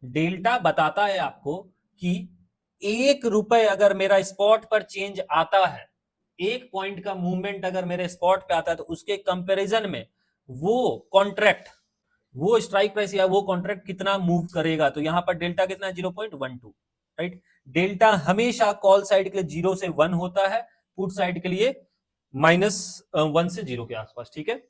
Delta बताता है आपको कि 1 रुपए अगर मेरा स्पॉट पर चेंज आता है, 1 पॉइंट का मूवमेंट अगर मेरे स्पॉट पे आता है, तो उसके कंपैरिजन में वो कॉन्ट्रैक्ट, वो स्ट्राइक प्राइस या वो कॉन्ट्रैक्ट कितना मूव करेगा। तो यहां पर डेल्टा कितना है? 0.12, राइट। डेल्टा हमेशा कॉल साइड के लिए 0 से 1 होता है, पुट साइड के लिए -1 से 0 के आसपास, ठीक है।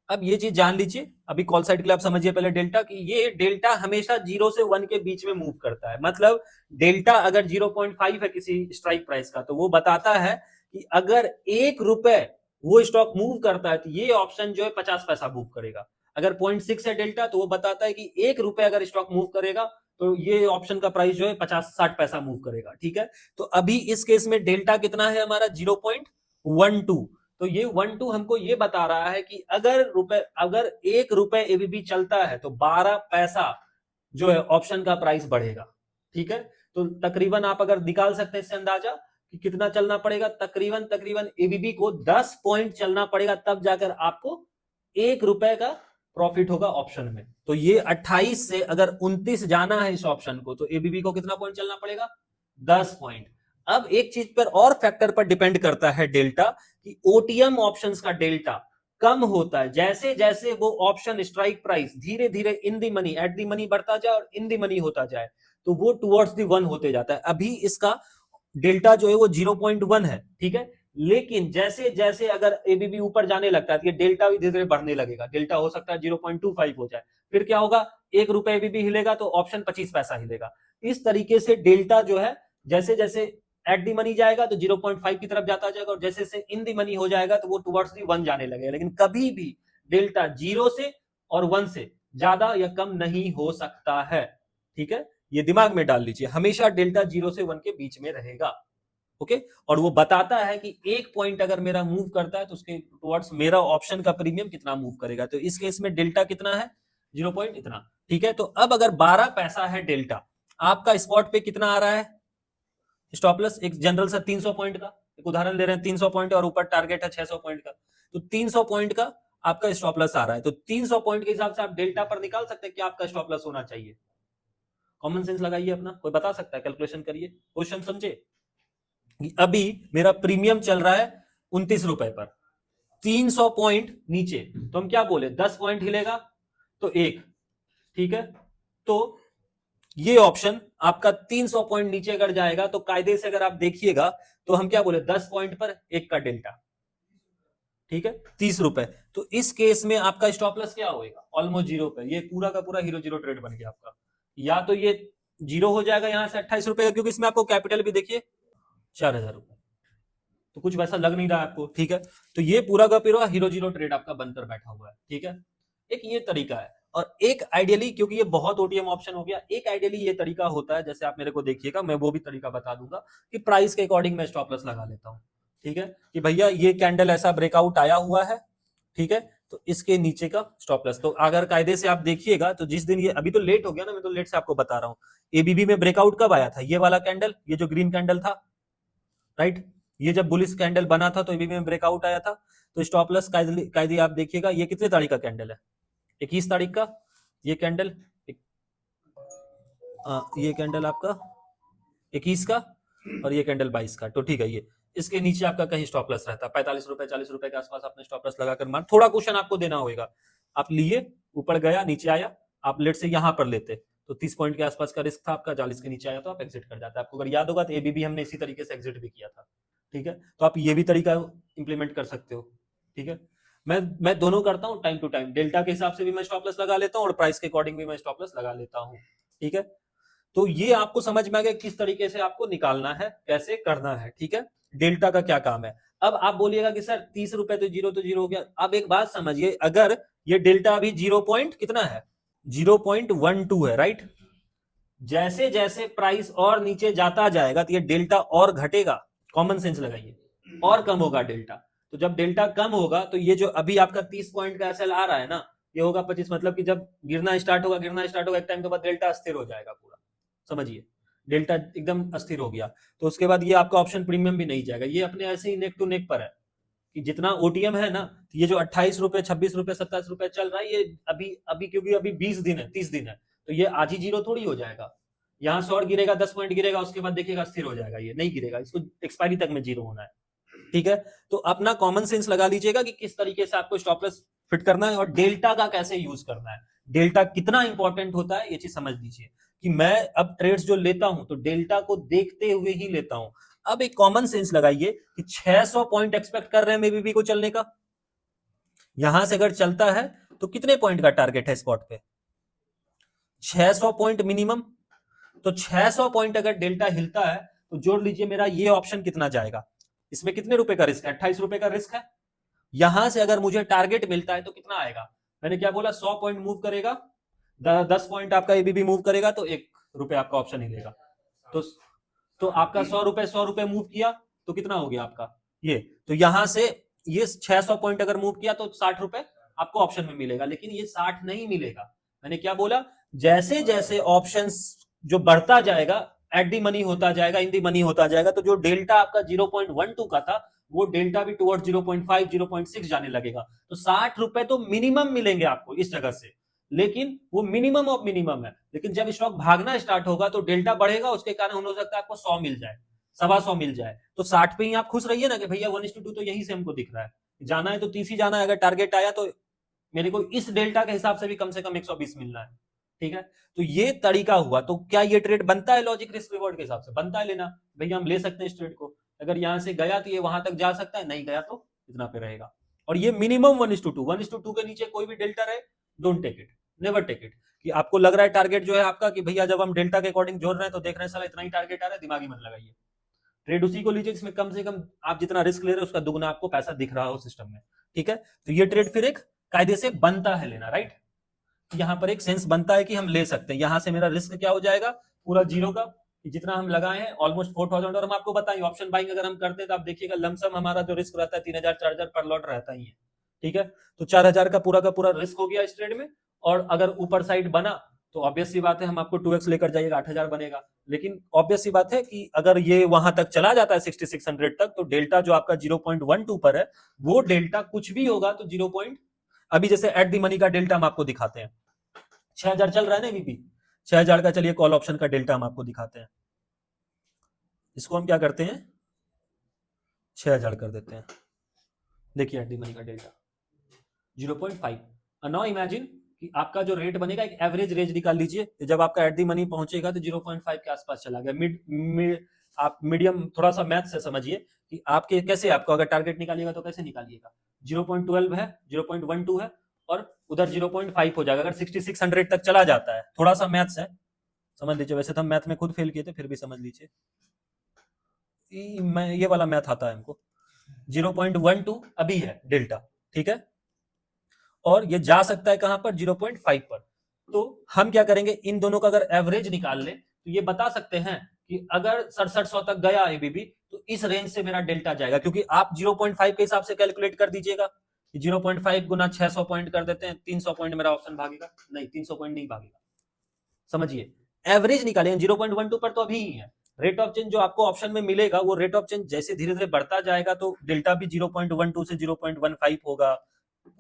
अब ये चीज जान लीजिए, अभी कॉल साइड के लिए आप समझिए पहले डेल्टा की, ये डेल्टा हमेशा 0 से 1 के बीच में मूव करता है। मतलब डेल्टा अगर 0.5 है किसी स्ट्राइक प्राइस का, तो वो बताता है कि अगर 1 रुपए वो स्टॉक मूव करता है, तो ये ऑप्शन जो है 50 पैसा मूव करेगा। अगर 0.6 है डेल्टा, तो वो बताता है कि 1 रुपए अगर स्टॉक मूव करेगा, तो ये ऑप्शन का प्राइस जो है 50-60 पैसा मूव करेगा, ठीक है। तो अभी इस केस में डेल्टा कितना है हमारा? 0.12। तो ये 1-2 हमको ये बता रहा है कि अगर 1 रुपए एबीबी चलता है, तो 12 पैसा जो है ऑप्शन का प्राइस बढ़ेगा, ठीक है। तो तकरीबन आप अगर निकाल सकते हैं इससे अंदाजा कि कितना चलना पड़ेगा, तकरीबन एबीबी को 10 पॉइंट चलना पड़ेगा, तब जाकर आपको 1 रुपए का प्रॉफिट होगा ऑप्शन में। तो ये 28 से अगर 29 जाना है इस ऑप्शन को, तो एबीबी को कितना पॉइंट चलना पड़ेगा? 10 पॉइंट। अब एक चीज पर और फैक्टर पर डिपेंड करता है डेल्टा, कि ओटीएम ऑप्शंस का डेल्टा कम होता है। जैसे जैसे वो ऑप्शन स्ट्राइक प्राइस धीरे धीरे in the money, at the money बढ़ता जाए और इन दी मनी होता जाए, तो वो टुवर्ड्स दी 1 होते जाता है। अभी इसका डेल्टा जो है वो 0.1 है, ठीक है। लेकिन जैसे जैसे अगर एबीबी ऊपर जाने लगता है, तो ये डेल्टा भी धीरे धीरे बढ़ने लगेगा। डेल्टा हो सकता है 0.25 हो जाए, फिर क्या होगा? 1 रुपए एबीबी हिलेगा तो ऑप्शन 25 पैसा हिलेगा। इस तरीके से डेल्टा जो है जैसे जैसे एट दी मनी जाएगा तो 0.5 की तरफ जाता जाएगा, और जैसे जैसे इन दी मनी हो जाएगा तो वो टुवर्ड्स दी 1 जाने लगेगा। लेकिन कभी भी डेल्टा 0 से और 1 से ज्यादा या कम नहीं हो सकता है, ठीक है। ये दिमाग में डाल लीजिए, हमेशा डेल्टा 0 से 1 के बीच में रहेगा, ओके। और वो बताता है कि 1 पॉइंट अगर मेरा मूव करता है, तो उसके टुवर्ड्स मेरा ऑप्शन का प्रीमियम कितना मूव करेगा। तो इस केस में डेल्टा कितना है? 0 पॉइंट इतना, ठीक है। तो अब अगर 12 पैसा है डेल्टा, आपका स्पॉट पे कितना आ रहा है स्टॉप लॉस? एक जनरल सा 300 पॉइंट का एक उदाहरण ले रहे हैं, 300 पॉइंट और ऊपर टारगेट है 600 पॉइंट का, तो 300 पॉइंट का आपका स्टॉप लॉस आ रहा है। तो 300 पॉइंट के हिसाब से आप डेल्टा पर निकाल सकते हैं कि आपका स्टॉप लॉस होना चाहिए। कॉमन सेंस लगाइए अपना, कोई बता सकता है? कैलकुलेशन करिए, क्वेश्चन समझे। अभी मेरा प्रीमियम चल रहा है 29 रुपए पर, 300 पॉइंट नीचे, तो हम क्या बोले? 10 पॉइंट हिलेगा तो 1, ठीक है। तो ये ऑप्शन आपका 300 पॉइंट नीचे अगर जाएगा, तो कायदे से अगर आप देखिएगा, तो हम क्या बोले? 10 पॉइंट पर 1 का डेल्टा, ठीक है, 30 रुपए। तो इस केस में आपका स्टॉप लॉस क्या होगा? ऑलमोस्ट 0 पे। ये पूरा का पूरा हीरो जीरो ट्रेड बन गया आपका। या तो ये 0 हो जाएगा यहां से 28 रुपए, क्योंकि इसमें आपको कैपिटल भी देखिए 4000 रुपए, तो कुछ वैसा लग नहीं रहा है आपको, ठीक है। तो ये पूरा का पूरा हीरो जीरो ट्रेड आपका बनकर बैठा हुआ है, ठीक है। एक ये तरीका है, और एक आइडियली, क्योंकि ये बहुत ओटीएम ऑप्शन हो गया, एक आइडियली ये तरीका होता है, जैसे आप मेरे को देखिएगा, मैं वो भी तरीका बता दूंगा कि प्राइस के अकॉर्डिंग मैं स्टॉप लॉस लगा लेता हूं, ठीक है। कि भैया ये कैंडल ऐसा ब्रेकआउट आया हुआ है, ठीक है, तो इसके नीचे का स्टॉप लॉस, तो अगर कायदे से आप देखिएगा, तो जिस दिन ये, अभी तो लेट हो गया ना, मैं तो लेट से आपको बता रहा हूँ, एबीबी में ब्रेकआउट कब आया था? ये वाला कैंडल, ये जो ग्रीन कैंडल था, राइट। ये जब बुलिश कैंडल बना था, तो एबीबी में ब्रेकआउट आया था। तो स्टॉप लॉस कायदे आप देखिएगा, ये कितने तारीख का कैंडल है? 21 तारीख का ये कैंडल, ये कैंडल आपका 21 का, और ये कैंडल 22 का, तो ठीक है। ये इसके नीचे आपका कहीं स्टॉप लॉस रहता है 45 रुपए 40 रुपए के आसपास, आपने स्टॉप लॉस लगाकर मार, थोड़ा क्वेश्चन आपको देना होगा। आप लिए, ऊपर गया, नीचे आया, आप लेट से यहां पर लेते, तो 30 पॉइंट के आसपास का रिस्क था आपका, 40 के नीचे आया तो आप एग्जिट कर जाते। आपको अगर याद होगा, तो एबीबी हमने इसी तरीके से एग्जिट भी किया था, ठीक है। तो आप ये भी तरीका इंप्लीमेंट कर सकते हो, ठीक है। मैं दोनों करता हूँ टाइम टू टाइम, डेल्टा के हिसाब से भी मैं स्टॉप लॉस लगा लेता हूँ, और प्राइस के अकॉर्डिंग भी मैं स्टॉप लॉस लगा लेता हूँ, ठीक है। तो ये आपको समझ में आ गया किस तरीके से आपको निकालना है, कैसे करना है, ठीक है। डेल्टा का क्या काम है। अब आप बोलिएगा कि सर 30 रुपए तो जीरो हो गया। अब एक बात समझिए, अगर ये डेल्टा अभी 0 पॉइंट कितना है? 0.12 है, राइट। जैसे जैसे प्राइस और नीचे जाता जाएगा, तो ये डेल्टा और घटेगा। कॉमन सेंस लगाइए, और कम होगा डेल्टा। तो जब डेल्टा कम होगा, तो ये जो अभी आपका 30 पॉइंट का एसएल आ रहा है ना, ये होगा 25। मतलब कि जब गिरना स्टार्ट होगा एक टाइम के बाद डेल्टा अस्थिर हो जाएगा पूरा, समझिए। डेल्टा एकदम अस्थिर हो गया, तो उसके बाद ये आपका ऑप्शन प्रीमियम भी नहीं जाएगा, ये अपने ऐसे ही नेक टू नेक पर है कि जितना ओटीएम है ना, ये जो 28 रुपए 26 रुपए 27 रुपए चल रहा है, ये अभी अभी क्योंकि अभी 20 दिन है 30 दिन है, तो ये आज ही जीरो थोड़ी हो जाएगा। यहाँ 100 गिरेगा, 10 पॉइंट गिरेगा, उसके बाद देखिएगा स्थिर हो जाएगा, ये नहीं गिरेगा, इसको एक्सपायरी तक में जीरो होना है। ठीक है, तो अपना कॉमन सेंस लगा लीजिएगा कि किस तरीके से आपको स्टॉप लॉस फिट करना है और डेल्टा का कैसे यूज करना है, डेल्टा कितना इंपॉर्टेंट होता है ये चीज समझ लीजिए कि मैं अब ट्रेड्स जो लेता हूं तो डेल्टा को देखते हुए ही लेता हूं। अब एक कॉमन सेंस लगाइए कि 600 पॉइंट एक्सपेक्ट कर रहे हैं एबीबी को चलने का, यहां से अगर चलता है तो कितने पॉइंट का टारगेट है स्पॉट पे, 600 पॉइंट मिनिमम। तो 600 पॉइंट अगर डेल्टा हिलता है तो जोड़ लीजिए मेरा ये ऑप्शन कितना जाएगा, इसमें कितने रुपए का रिस्क है, 28 रुपए का रिस्क है। यहां से अगर मुझे टारगेट मिलता है तो कितना आएगा, मैंने क्या बोला, 100 पॉइंट मूव करेगा, 10 पॉइंट आपका एबीबी मूव करेगा तो 1 रुपए आपका ऑप्शन हिलेगा। तो आपका 100 रुपए मूव किया तो कितना हो गया आपका ये, तो यहां से ये 600 पॉइंट अगर मूव किया तो 60 रुपए आपको ऑप्शन में मिलेगा, लेकिन ये 60 नहीं मिलेगा। मैंने क्या बोला, जैसे जैसे ऑप्शंस जो बढ़ता जाएगा, एट दी मनी होता जाएगा, इन दी मनी होता जाएगा, तो जो डेल्टा आपका 0.12 का था वो डेल्टा भी टुवर्ड्स 0.5 0.6 जाने लगेगा। तो 60 रुपए तो मिनिमम मिलेंगे आपको इस जगह से, लेकिन वो मिनिमम ऑफ मिनिमम है। लेकिन जब स्टॉक भागना स्टार्ट होगा तो डेल्टा बढ़ेगा, उसके कारण हो सकता है आपको 100 मिल जाए, 125 मिल जाए, तो 60 पे ही आप खुश रहिए ना कि भैया 1:2 तो यही से हमको दिख रहा है, जाना है तो 30 ही जाना है, अगर टारगेट आया तो मेरे को इस डेल्टा के हिसाब से भी कम से कम 120 मिलना है। ठीक है, तो ये तरीका हुआ। तो क्या ये ट्रेड बनता है लॉजिक रिस्क रिवॉर्ड के हिसाब से, बनता है लेना, भैया हम ले सकते हैं इस ट्रेड को, अगर यहां से गया तो ये वहां तक जा सकता है, नहीं गया तो इतना पे रहेगा। और ये मिनिमम 1:2, 1:2 के नीचे कोई भी डेल्टा रहे don't take it, never take it. कि आपको लग रहा है टारगेट जो है आपका कि भैया जब हम डेल्टा के अकॉर्डिंग जोड़ रहे हैं तो देख रहे हैं साला इतना ही टारगेट आ रहा है, दिमागी मत लगाइए, ट्रेड उसी को लीजिए जिसमें कम से कम आप जितना रिस्क ले रहे हो उसका दुगना आपको पैसा दिख रहा हो सिस्टम में। ठीक है, तो ये ट्रेड फिर एक कायदे से बनता है लेना, राइट, यहां पर एक सेंस बनता है कि हम ले सकते हैं। यहां से मेरा रिस्क क्या हो जाएगा, पूरा जीरो का, कि जितना हम लगाए हैं ऑलमोस्ट 4000, और हम आपको बताएं ऑप्शन बाइंग अगर हम करते हैं तो आप देखिएगा लमसम हमारा जो रिस्क रहता है 3000 4000 पर लॉट रहता ही है। ठीक है, तो 4000 का पूरा रिस्क हो गया इस ट्रेड में, और अगर ऊपर साइड बना तो ऑब्वियस सी बात है हम आपको 2x लेकर जाइएगा, 8000 बनेगा। लेकिन ऑब्वियस सी बात है कि अगर ये वहां तक चला जाता है 6600 तक, तो डेल्टा जो आपका 0.12 पर है वो डेल्टा कुछ भी होगा तो 0 अभी जैसे एट दी मनी का डेल्टा हम आपको दिखाते हैं, 6000 चल रहा है ना एबीपी, 6000 का चलिए कॉल ऑप्शन का डेल्टा हम आपको दिखाते हैं, इसको हम क्या करते हैं 6000 कर देते हैं। देखिए एट दी मनी का डेल्टा 0.5। नाउ इमेजिन कि आपका जो रेट बनेगा, एक एवरेज रेंज निकाल लीजिए, जब आपका एट दी मनी पहुंचेगा तो 0.5 के आसपास चला गया। आप मीडियम थोड़ा सा मैथ से समझिए कि आपके कैसे, आपको अगर टारगेट निकालिएगा तो कैसे निकालिएगा, 0.12 है, 0.12 है, और उधर 0.5 हो जाएगा। अगर 6600 तक चला जाता है, थोड़ा सा मैथ्स है, समझ लीजिए, वैसे तो हम मैथ में खुद फेल किए थे, फिर भी समझ लीजिए, मैं ये वाला मैथ आता है हमको। 0.12 अभी है डेल्टा, ठीक है, और ये जा सकता है कहां पर, 0.5 पर। तो हम क्या करेंगे, इन दोनों का अगर एवरेज निकाल ले तो ये बता सकते हैं कि अगर 6700 तक गया एबीबी तो इस रेंज से मेरा डेल्टा जाएगा, क्योंकि आप 0.5 के हिसाब से कैलकुलेट कर दीजिएगा, 0.5 गुना 600 पॉइंट कर देते हैं, 300 पॉइंट मेरा ऑप्शन भागेगा, नहीं 300 पॉइंट नहीं भागेगा, समझिए, एवरेज निकालें 0.12 पर तो अभी ही है। रेट ऑफ चेंज जो आपको ऑप्शन में मिलेगा वो रेट ऑफ चेंज जैसे धीरे धीरे बढ़ता जाएगा तो डेल्टा भी 0.12 से 0.15 होगा।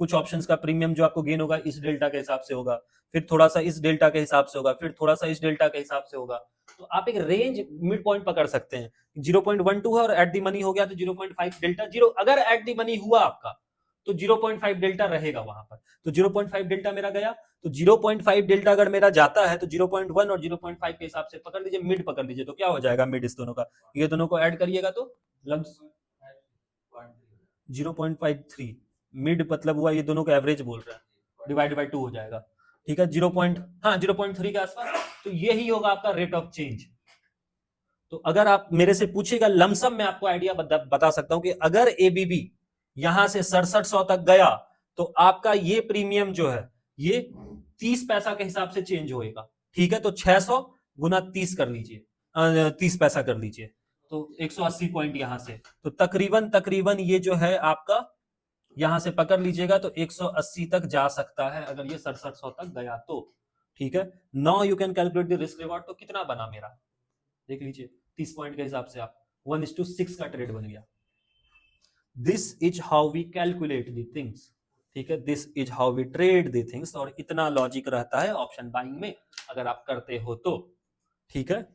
कुछ ऑप्शंस का प्रीमियम जो आपको गेन होगा इस डेल्टा के हिसाब से होगा, फिर थोड़ा सा इस डेल्टा के हिसाब से होगा, फिर थोड़ा सा इस डेल्टा के हिसाब से होगा। तो आप एक रेंज मिड पॉइंट पकड़ सकते हैं, 0.12 है और एट दी मनी हो गया तो 0.5 डेल्टा जीरो, अगर एट दी मनी हुआ आपका तो 0.5 डेल्टा रहेगा वहां पर। तो 0.5 डेल्टा मेरा गया, तो 0.5 डेल्टा अगर मेरा जाता है तो 0.1 और 0.5 के हिसाब से पकड़ लीजिए, मिड पकड़ लीजिए, तो क्या हो जाएगा मिड इस दोनों का, ये दोनों को ऐड करिएगा तो 0.53 मिड मतलब हुआ, ये दोनों का एवरेज बोल रहा है, डिवाइड बाय 2 हो जाएगा। ठीक है, 0.3 के आसपास, तो यही होगा आपका रेट ऑफ चेंज। तो अगर आप मेरे से पूछेगा लमसम, मैं आपको आइडिया बता सकता हूं कि अगर एबीबी यहां से 6700 तक गया तो आपका ये प्रीमियम जो है ये 30 पैसा के हिसाब से चेंज होएगा। ठीक है, तो 600 गुना 30 कर लीजिए, 30 पैसा कर लीजिए, तो 180 पॉइंट यहां से, तो तकरीबन ये जो है आपका यहां से पकड़ लीजिएगा तो 180 तक जा सकता है अगर ये 6700 तक गया तो। ठीक है, now you can calculate the risk reward. तो कितना बना मेरा, देख लीजिए, 30 पॉइंट के हिसाब से आप 1:6 का ट्रेड बन गया। This is how we calculate the things. ठीक है, this is how we trade the things, और इतना लॉजिक रहता है ऑप्शन बाइंग में अगर आप करते हो तो, ठीक है।